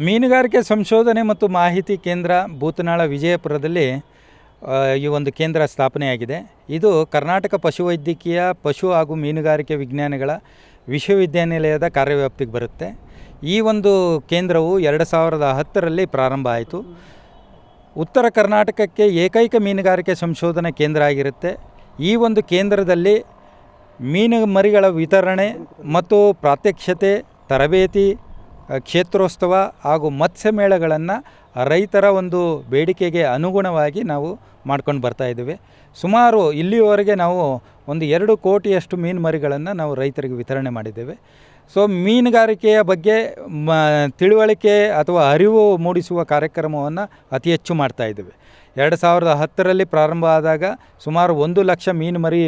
ಮೀನುಗಾರಿಕೆ ಸಂಶೋಧನೆ ಮತ್ತು ಮಾಹಿತಿ ಕೇಂದ್ರ ಭೂತನಾಳ ವಿಜಯಪುರದಲ್ಲಿ ಈ ಒಂದು ಕೇಂದ್ರ ಸ್ಥಾಪನೆಯಾಗಿದೆ. ಇದು ಕರ್ನಾಟಕ ಪಶುವೈದ್ಯಕೀಯ ಪಶು ಹಾಗೂ ಮೀನುಗಾರಿಕೆ ವಿಜ್ಞಾನಗಳ ವಿಶ್ವವಿದ್ಯಾನಿಲಯದ ಕಾರ್ಯವ್ಯಾಪ್ತಿಗೆ ಬರುತ್ತೆ. ಈ ಒಂದು ಕೇಂದ್ರವು 2010ರಲ್ಲಿ ಪ್ರಾರಂಭ ಆಯಿತು. ಉತ್ತರ ಕರ್ನಾಟಕಕ್ಕೆ ಏಕೈಕ ಮೀನುಗಾರಿಕೆ ಸಂಶೋಧನಾ ಕೇಂದ್ರ ಆಗಿರುತ್ತೆ. ಈ ಒಂದು ಕೇಂದ್ರದಲ್ಲಿ ಮೀನು ಮರಿಗಳ ವಿತರಣೆ ಮತ್ತು ಪ್ರಾತ್ಯಕ್ಷತೆ, ತರಬೇತಿ, ಕ್ಷೇತ್ರೋತ್ಸವ ಹಾಗೂ ಮತ್ಸ್ಯ ಮೇಳಗಳನ್ನು ರೈತರ ಒಂದು ಬೇಡಿಕೆಗೆ ಅನುಗುಣವಾಗಿ ನಾವು ಮಾಡ್ಕೊಂಡು ಬರ್ತಾಯಿದ್ದೀವಿ. ಸುಮಾರು ಇಲ್ಲಿಯವರೆಗೆ ನಾವು ಒಂದು 2 ಕೋಟಿಯಷ್ಟು ಮೀನು ಮರಿಗಳನ್ನು ನಾವು ರೈತರಿಗೆ ವಿತರಣೆ ಮಾಡಿದ್ದೇವೆ. ಸೊ ಮೀನುಗಾರಿಕೆಯ ಬಗ್ಗೆ ತಿಳುವಳಿಕೆ ಅಥವಾ ಅರಿವು ಮೂಡಿಸುವ ಕಾರ್ಯಕ್ರಮವನ್ನು ಅತಿ ಹೆಚ್ಚು ಮಾಡ್ತಾಯಿದ್ದೇವೆ. 2010ರಲ್ಲಿ ಪ್ರಾರಂಭ ಆದಾಗ ಸುಮಾರು 1 ಲಕ್ಷ ಮೀನು ಮರಿ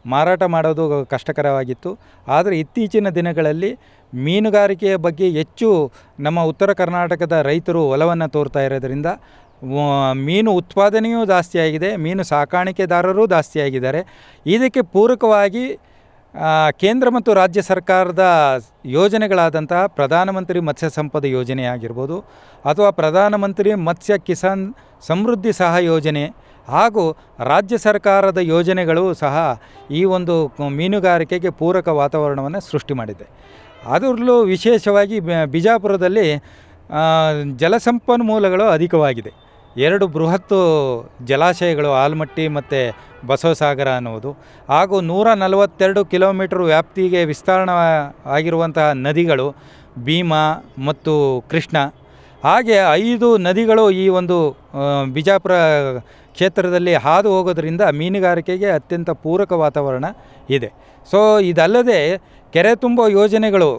ಮಾರಾಟ ಮಾಡೋದು ಕಷ್ಟಕರವಾಗಿತ್ತು. ಆದರೆ ಇತ್ತೀಚಿನ ದಿನಗಳಲ್ಲಿ ಮೀನುಗಾರಿಕೆಯ ಬಗ್ಗೆ ಹೆಚ್ಚು ನಮ್ಮ ಉತ್ತರ ಕರ್ನಾಟಕದ ರೈತರು ಒಲವನ್ನು ತೋರ್ತಾ ಇರೋದರಿಂದ ಮೀನು ಉತ್ಪಾದನೆಯೂ ಜಾಸ್ತಿ ಆಗಿದೆ, ಮೀನು ಸಾಕಾಣಿಕೆದಾರರೂ ಜಾಸ್ತಿ ಆಗಿದ್ದಾರೆ. ಇದಕ್ಕೆ ಪೂರಕವಾಗಿ ಕೇಂದ್ರ ಮತ್ತು ರಾಜ್ಯ ಸರ್ಕಾರದ ಯೋಜನೆಗಳಾದಂತಹ ಪ್ರಧಾನಮಂತ್ರಿ ಮತ್ಸ್ಯ ಸಂಪದ ಯೋಜನೆ ಆಗಿರ್ಬೋದು ಅಥವಾ ಪ್ರಧಾನಮಂತ್ರಿ ಮತ್ಸ್ಯ ಕಿಸಾನ್ ಸಮೃದ್ಧಿ ಸಹ ಯೋಜನೆ ಹಾಗೂ ರಾಜ್ಯ ಸರ್ಕಾರದ ಯೋಜನೆಗಳು ಸಹ ಈ ಒಂದು ಮೀನುಗಾರಿಕೆಗೆ ಪೂರಕ ವಾತಾವರಣವನ್ನು ಸೃಷ್ಟಿ ಮಾಡಿದೆ. ಅದರಲ್ಲೂ ವಿಶೇಷವಾಗಿ ಬಿಜಾಪುರದಲ್ಲಿ ಜಲಸಂಪನ್ಮೂಲಗಳು ಅಧಿಕವಾಗಿದೆ. 2 ಬೃಹತ್ ಜಲಾಶಯಗಳು ಆಲ್ಮಟ್ಟಿ ಮತ್ತು ಬಸವಸಾಗರ ಅನ್ನುವುದು ಹಾಗೂ 142 ಕಿಲೋಮೀಟರ್ ವ್ಯಾಪ್ತಿಗೆ ವಿಸ್ತರಣ ಆಗಿರುವಂತಹ ನದಿಗಳು ಭೀಮಾ ಮತ್ತು ಕೃಷ್ಣ. ಹಾಗೆ 5 ನದಿಗಳು ಈ ಒಂದು ಬಿಜಾಪುರ ಕ್ಷೇತ್ರದಲ್ಲಿ ಹಾದು ಹೋಗೋದ್ರಿಂದ ಮೀನುಗಾರಿಕೆಗೆ ಅತ್ಯಂತ ಪೂರಕ ವಾತಾವರಣ ಇದೆ. ಸೊ ಇದಲ್ಲದೆ ಕೆರೆ ತುಂಬೋ ಯೋಜನೆಗಳು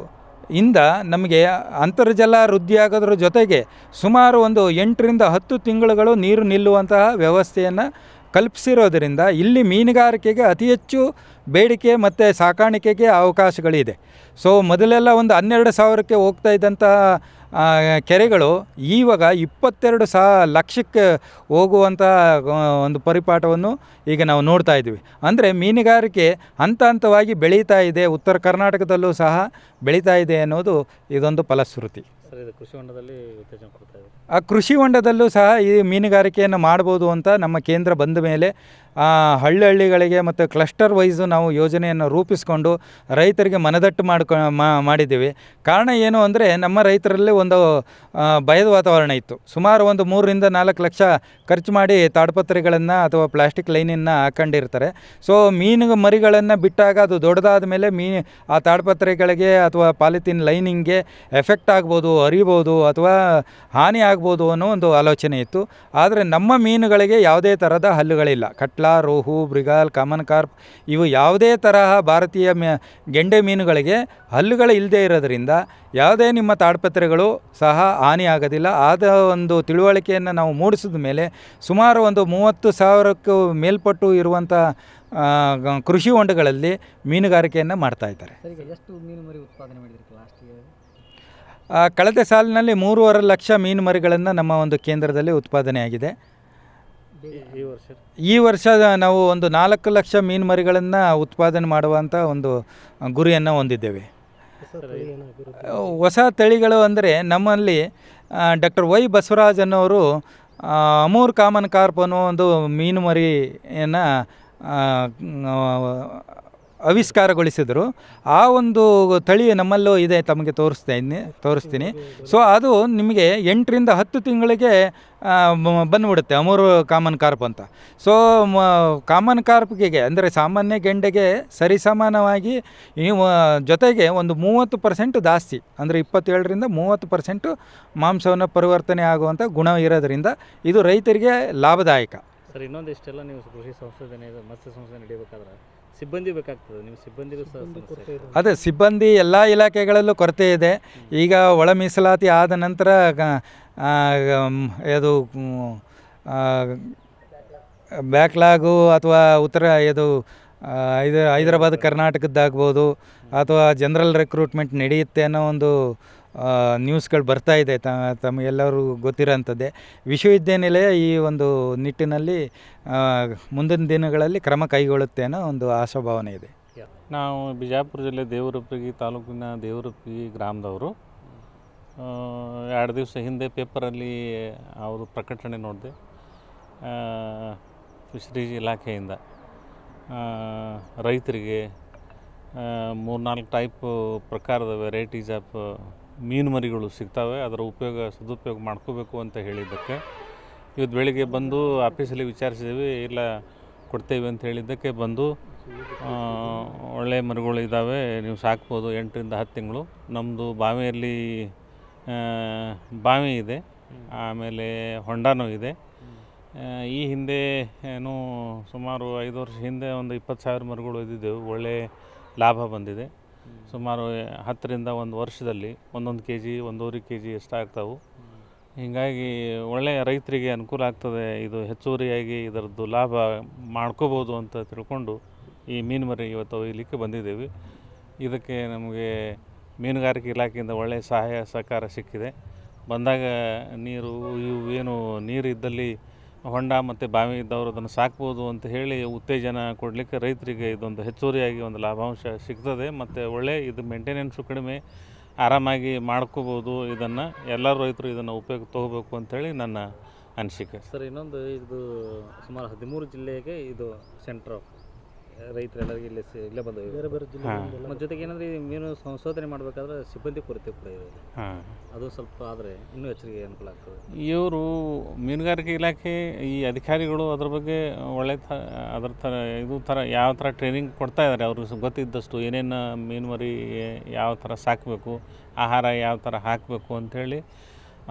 ಇಂದ ನಮಗೆ ಅಂತರ್ಜಲ ವೃದ್ಧಿಯಾಗೋದ್ರ ಜೊತೆಗೆ ಸುಮಾರು ಒಂದು 8 ರಿಂದ 10 ತಿಂಗಳುಗಳು ನೀರು ನಿಲ್ಲುವಂತಹ ವ್ಯವಸ್ಥೆಯನ್ನು ಕಲ್ಪಿಸಿರೋದರಿಂದ ಇಲ್ಲಿ ಮೀನುಗಾರಿಕೆಗೆ ಅತಿ ಹೆಚ್ಚು ಬೇಡಿಕೆ ಮತ್ತು ಸಾಕಾಣಿಕೆಗೆ ಅವಕಾಶಗಳಿದೆ. ಸೊ ಮೊದಲೆಲ್ಲ ಒಂದು 12,000ಕ್ಕೆ ಹೋಗ್ತಾ ಇದ್ದಂತಹ ಕೆರೆಗಳು ಇವಾಗ 22 ಲಕ್ಷಕ್ಕೆ ಹೋಗುವಂಥ ಒಂದು ಪರಿಪಾಠವನ್ನು ಈಗ ನಾವು ನೋಡ್ತಾ ಇದ್ದೀವಿ. ಅಂದರೆ ಮೀನುಗಾರಿಕೆ ಹಂತ ಹಂತವಾಗಿ ಬೆಳೀತಾ ಇದೆ, ಉತ್ತರ ಕರ್ನಾಟಕದಲ್ಲೂ ಸಹ ಬೆಳೀತಾ ಇದೆ ಅನ್ನೋದು ಇದೊಂದು ಫಲಶ್ರುತಿ. ಕೃಷಿ ಹೊಂಡದಲ್ಲಿ ಉತ್ತೇಜನ ಕೊಡ್ತಾ ಇದೆ. ಆ ಕೃಷಿ ಹೊಂಡದಲ್ಲೂ ಸಹ ಈ ಮೀನುಗಾರಿಕೆಯನ್ನು ಮಾಡ್ಬೋದು ಅಂತ ನಮ್ಮ ಕೇಂದ್ರ ಬಂದ ಮೇಲೆ ಹಳ್ಳಿಗಳಿಗೆ ಮತ್ತು ಕ್ಲಸ್ಟರ್ ವೈಸು ನಾವು ಯೋಜನೆಯನ್ನು ರೂಪಿಸ್ಕೊಂಡು ರೈತರಿಗೆ ಮನದಟ್ಟು ಮಾಡಿದ್ದೀವಿ. ಕಾರಣ ಏನು ಅಂದರೆ ನಮ್ಮ ರೈತರಲ್ಲಿ ಒಂದು ಭಯದ ವಾತಾವರಣ ಇತ್ತು. ಸುಮಾರು ಒಂದು 3 ರಿಂದ 4 ಲಕ್ಷ ಖರ್ಚು ಮಾಡಿ ತಾಡ್ಪತ್ರೆಗಳನ್ನು ಅಥವಾ ಪ್ಲಾಸ್ಟಿಕ್ ಲೈನನ್ನು ಹಾಕೊಂಡಿರ್ತಾರೆ. ಸೊ ಮೀನು ಮರಿಗಳನ್ನು ಬಿಟ್ಟಾಗ ಅದು ದೊಡ್ಡದಾದ ಮೇಲೆ ಆ ತಾಡ್ಪತ್ರೆಗಳಿಗೆ ಅಥವಾ ಪಾಲಿಥೀನ್ ಲೈನಿಂಗ್ಗೆ ಎಫೆಕ್ಟ್ ಆಗ್ಬೋದು, ಹರಿಬೋದು ಅಥವಾ ಹಾನಿ ಆಗ್ಬೋದು ಅನ್ನೋ ಒಂದು ಆಲೋಚನೆ ಇತ್ತು. ಆದರೆ ನಮ್ಮ ಮೀನುಗಳಿಗೆ ಯಾವುದೇ ಥರದ ಹಲ್ಲುಗಳಿಲ್ಲ. ಕಟ್ಲಾ, ರೋಹು, ಬ್ರಿಗಾಲ್, ಕಾಮನ್ ಕಾರ್ಪ್ ಇವು ಯಾವುದೇ ತರಹ ಭಾರತೀಯ ಗೆಂಡೆ ಮೀನುಗಳಿಗೆ ಹಲ್ಲುಗಳು ಇಲ್ಲದೇ ಇರೋದರಿಂದ ಯಾವುದೇ ನಿಮ್ಮ ತಾಡ್ಪತ್ರೆಗಳು ಸಹ ಹಾನಿ ಆಗೋದಿಲ್ಲ. ಆದ ಒಂದು ತಿಳುವಳಿಕೆಯನ್ನು ನಾವು ಮೂಡಿಸಿದ ಮೇಲೆ ಸುಮಾರು ಒಂದು 30,000ಕ್ಕೂ ಮೇಲ್ಪಟ್ಟು ಇರುವಂಥ ಕೃಷಿ ಹೊಂಡಗಳಲ್ಲಿ ಮೀನುಗಾರಿಕೆಯನ್ನು ಮಾಡ್ತಾಯಿದ್ದಾರೆ. ಎಷ್ಟು ಮೀನು ಮರಿ ಉತ್ಪಾದನೆ ಮಾಡಿದ್ರಿ ಲಾಸ್ಟಿಗೆ? ಕಳೆದ ಸಾಲಿನಲ್ಲಿ 3.5 ಲಕ್ಷ ಮೀನು ಮರಿಗಳನ್ನು ನಮ್ಮ ಒಂದು ಕೇಂದ್ರದಲ್ಲಿ ಉತ್ಪಾದನೆಯಾಗಿದೆ. ಈ ವರ್ಷ ನಾವು ಒಂದು 4 ಲಕ್ಷ ಮೀನು ಮರಿಗಳನ್ನು ಉತ್ಪಾದನೆ ಮಾಡುವಂಥ ಒಂದು ಗುರಿಯನ್ನು ಹೊಂದಿದ್ದೇವೆ. ಹೊಸ ತಳಿಗಳು ಅಂದರೆ ನಮ್ಮಲ್ಲಿ ಡಾಕ್ಟರ್ ವೈ ಬಸವರಾಜ್ ಅನ್ನೋರು ಅಮೂರ್ ಕಾಮನ್ ಕಾರ್ಪ್ ಅನ್ನೋ ಒಂದು ಮೀನು ಮರಿಯನ್ನು ಆವಿಷ್ಕಾರಗೊಳಿಸಿದರು. ಆ ಒಂದು ತಳಿ ನಮ್ಮಲ್ಲೂ ಇದೆ, ತಮಗೆ ತೋರಿಸ್ತೀನಿ. ಸೊ ಅದು ನಿಮಗೆ 8 ರಿಂದ 10 ತಿಂಗಳಿಗೆ ಬಂದುಬಿಡುತ್ತೆ ಅಮೂರು ಕಾಮನ್ ಕಾರ್ಪ್ ಅಂತ. ಸೊ ಕಾಮನ್ ಕಾರ್ಪ್ಗೆ ಅಂದರೆ ಸಾಮಾನ್ಯ ಗೆಂಡೆಗೆ ಸರಿಸಮಾನವಾಗಿ ಜೊತೆಗೆ ಒಂದು 30% ಜಾಸ್ತಿ, ಅಂದರೆ 27 ರಿಂದ 30% ಮಾಂಸವನ್ನು ಪರಿವರ್ತನೆ ಆಗುವಂಥ ಗುಣ ಇರೋದರಿಂದ ಇದು ರೈತರಿಗೆ ಲಾಭದಾಯಕ. ಸರ್, ಇನ್ನೊಂದು ಇಷ್ಟೆಲ್ಲ ನೀವು ಕೃಷಿ ಸಂಶೋಧನೆ ಮತ್ಸ್ಯ ಸಂಶೋಧನೆ ನಡೆಯಬೇಕಾದ್ರೆ ಸಿಬ್ಬಂದಿ ಬೇಕಾಗ್ತದೆ. ನೀವು ಸಿಬ್ಬಂದಿಗೂ ಸಹ ಅದೇ ಸಿಬ್ಬಂದಿ ಎಲ್ಲ ಇಲಾಖೆಗಳಲ್ಲೂ ಕೊರತೆ ಇದೆ. ಈಗ ಒಳ ಮೀಸಲಾತಿ ಆದ ನಂತರ ಅದು ಬ್ಯಾಕ್ಲಾಗು ಅಥವಾ ಇದು ಹೈದರಾಬಾದ್ ಕರ್ನಾಟಕದ್ದಾಗ್ಬೋದು ಅಥವಾ ಜನರಲ್ ರಿಕ್ರೂಟ್ಮೆಂಟ್ ನಡೆಯುತ್ತೆ ಅನ್ನೋ ಒಂದು ನ್ಯೂಸ್ಗಳು ಬರ್ತಾ ಇದೆ, ತಮಗೆಲ್ಲರೂ ಗೊತ್ತಿರೋಂಥದ್ದೇ. ವಿಶ್ವವಿದ್ಯಾನಿಲಯ ಈ ಒಂದು ನಿಟ್ಟಿನಲ್ಲಿ ಮುಂದಿನ ದಿನಗಳಲ್ಲಿ ಕ್ರಮ ಕೈಗೊಳ್ಳುತ್ತೆ ಅನ್ನೋ ಒಂದು ಆಶಾಭಾವನೆ ಇದೆ. ನಾವು ಬಿಜಾಪುರ ಜಿಲ್ಲೆ ದೇವರಪ್ಪಗಿ ತಾಲೂಕಿನ ದೇವರಪ್ಪಗಿ ಗ್ರಾಮದವರು. 2 ದಿವಸ ಹಿಂದೆ ಪೇಪರಲ್ಲಿ ಅವರು ಪ್ರಕಟಣೆ ನೋಡಿದೆ, ಫಿಶರೀಸ್ ಇಲಾಖೆಯಿಂದ ರೈತರಿಗೆ 3-4 ಟೈಪ್ ಪ್ರಕಾರದ ವೆರೈಟೀಸ್ ಆಫ್ ಮೀನು ಮರಿಗಳು ಸಿಗ್ತವೆ, ಅದರ ಸದುಪಯೋಗ ಮಾಡ್ಕೋಬೇಕು ಅಂತ ಹೇಳಿದ್ದಕ್ಕೆ ಇವತ್ತು ಬೆಳಿಗ್ಗೆ ಬಂದು ಆಫೀಸಲ್ಲಿ ವಿಚಾರಿಸಿದ್ವಿ. ಇಲ್ಲ ಕೊಡ್ತೇವೆ ಅಂತ ಹೇಳಿದ್ದಕ್ಕೆ ಬಂದು ಒಳ್ಳೆಯ ಮರಿಗಳು ಇದ್ದಾವೆ, ನೀವು ಸಾಕ್ಬೋದು 8 ರಿಂದ 10 ತಿಂಗಳು. ನಮ್ಮದು ಬಾವಿಯಲ್ಲಿ ಬಾವಿ ಇದೆ, ಆಮೇಲೆ ಹೊಂಡನೂ ಇದೆ. ಈ ಹಿಂದೆ ಸುಮಾರು 5 ವರ್ಷ ಹಿಂದೆ ಒಂದು 20,000 ಮರಿಗಳು ಇದ್ದಿದ್ದೆವು. ಒಳ್ಳೆಯ ಲಾಭ ಬಂದಿದೆ. ಸುಮಾರು 10 ರಿಂದ 1 ವರ್ಷದಲ್ಲಿ 1 kg 1.5 kg ಎಷ್ಟಾಗ್ತಾವೆ. ಹೀಗಾಗಿ ಒಳ್ಳೆಯ ರೈತರಿಗೆ ಅನುಕೂಲ ಆಗ್ತದೆ. ಇದು ಹೆಚ್ಚುವರಿಯಾಗಿ ಇದರದ್ದು ಲಾಭ ಮಾಡ್ಕೋಬೋದು ಅಂತ ತಿಳ್ಕೊಂಡು ಈ ಮೀನು ಮರಿ ಇವತ್ತು ಒಯ್ಯಲಿಕ್ಕೆ ಬಂದಿದ್ದೇವೆ. ಇದಕ್ಕೆ ನಮಗೆ ಮೀನುಗಾರಿಕೆ ಇಲಾಖೆಯಿಂದ ಒಳ್ಳೆಯ ಸಹಾಯ ಸಹಕಾರ ಸಿಕ್ಕಿದೆ. ಬಂದಾಗ ಏನು ನೀರು ಇದ್ದಲ್ಲಿ ಹೊಂಡ ಮತ್ತು ಬಾವಿ ಇದ್ದವರು ಅದನ್ನು ಸಾಕ್ಬೋದು ಅಂತ ಹೇಳಿ ಉತ್ತೇಜನ ಕೊಡಲಿಕ್ಕೆ ರೈತರಿಗೆ ಇದೊಂದು ಹೆಚ್ಚುವರಿಯಾಗಿ ಒಂದು ಲಾಭಾಂಶ ಸಿಗ್ತದೆ. ಮತ್ತು ಇದು ಮೇಂಟೆನೆನ್ಸು ಕಡಿಮೆ, ಆರಾಮಾಗಿ ಮಾಡ್ಕೋಬೋದು. ಇದನ್ನು ಎಲ್ಲರೂ ರೈತರು ಇದನ್ನು ಉಪಯೋಗ ತೊಗೋಬೇಕು ಅಂಥೇಳಿ ನನ್ನ ಅನಿಸಿಕೆ. ಸರ್, ಇನ್ನೊಂದು ಇದು ಸುಮಾರು 13 ಜಿಲ್ಲೆಗೆ ಇದು ಸೆಂಟ್ರ್ ಆಫ್ ರೈತರೆಲ್ಲರಿಗೆ ಇಲ್ಲೇ ಬಂದವು. ಬೇರೆ ಬೇರೆ ಜಿಲ್ಲೆ ಮತ್ತು ಜೊತೆಗೆ ಏನಂದರೆ ಈ ಮೀನು ಸಂಶೋಧನೆ ಮಾಡಬೇಕಾದ್ರೆ ಸಿಬ್ಬಂದಿ ಕೊರತೆ ಕೂಡ ಇದೆ. ಅದು ಸ್ವಲ್ಪ ಆದರೆ ಇನ್ನೂ ಹೆಚ್ಚಿಗೆ ಅನುಕೂಲ ಆಗ್ತದೆ. ಇವರು ಮೀನುಗಾರಿಕೆ ಇಲಾಖೆ ಈ ಅಧಿಕಾರಿಗಳು ಅದ್ರ ಬಗ್ಗೆ ಒಳ್ಳೆ ಯಾವ ಥರ ಟ್ರೈನಿಂಗ್ ಕೊಡ್ತಾ ಇದ್ದಾರೆ. ಅವ್ರಿಗೆ ಗೊತ್ತಿದ್ದಷ್ಟು ಏನೇನು ಮೀನು ಮರಿ ಯಾವ ಥರ ಸಾಕಬೇಕು, ಆಹಾರ ಯಾವ ಥರ ಹಾಕಬೇಕು ಅಂಥೇಳಿ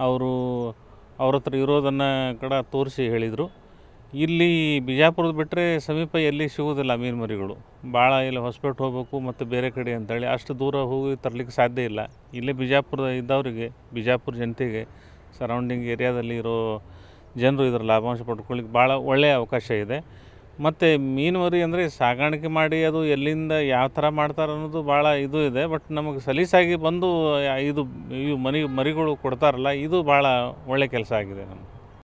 ಅವ್ರ ಹತ್ರ ಇರೋದನ್ನು ಕೂಡ ತೋರಿಸಿ ಹೇಳಿದರು. ಇಲ್ಲಿ ಬಿಜಾಪುರದ ಬಿಟ್ಟರೆ ಸಮೀಪ ಎಲ್ಲಿ ಸಿಗೋದಿಲ್ಲ ಮೀನು ಮರಿಗಳು. ಭಾಳ ಇಲ್ಲಿ ಹೊಸಪೇಟೆ ಹೋಗಬೇಕು ಮತ್ತು ಬೇರೆ ಕಡೆ ಅಂತೇಳಿ ಅಷ್ಟು ದೂರ ಹೋಗಿ ತರಲಿಕ್ಕೆ ಸಾಧ್ಯ ಇಲ್ಲ. ಇಲ್ಲೇ ಬಿಜಾಪುರದ ಇದ್ದವರಿಗೆ, ಬಿಜಾಪುರ ಜನತೆಗೆ, ಸರೌಂಡಿಂಗ್ ಏರಿಯಾದಲ್ಲಿ ಇರೋ ಜನರು ಇದರ ಲಾಭಾಂಶ ಪಡ್ಕೊಳ್ಳಿಕ್ಕೆ ಭಾಳ ಒಳ್ಳೆಯ ಅವಕಾಶ ಇದೆ. ಮತ್ತು ಮೀನು ಮರಿ ಅಂದರೆ ಸಾಗಾಣಿಕೆ ಮಾಡಿ ಅದು ಎಲ್ಲಿಂದ ಯಾವ ಥರ ಮಾಡ್ತಾರೆ ಅನ್ನೋದು ಭಾಳ ಇದು ಇದೆ. ಬಟ್ ನಮಗೆ ಸಲೀಸಾಗಿ ಬಂದು ಇವು ಮರಿಗಳು ಕೊಡ್ತಾರಲ್ಲ, ಇದು ಭಾಳ ಒಳ್ಳೆಯ ಕೆಲಸ ಆಗಿದೆ ನಮಗೆ.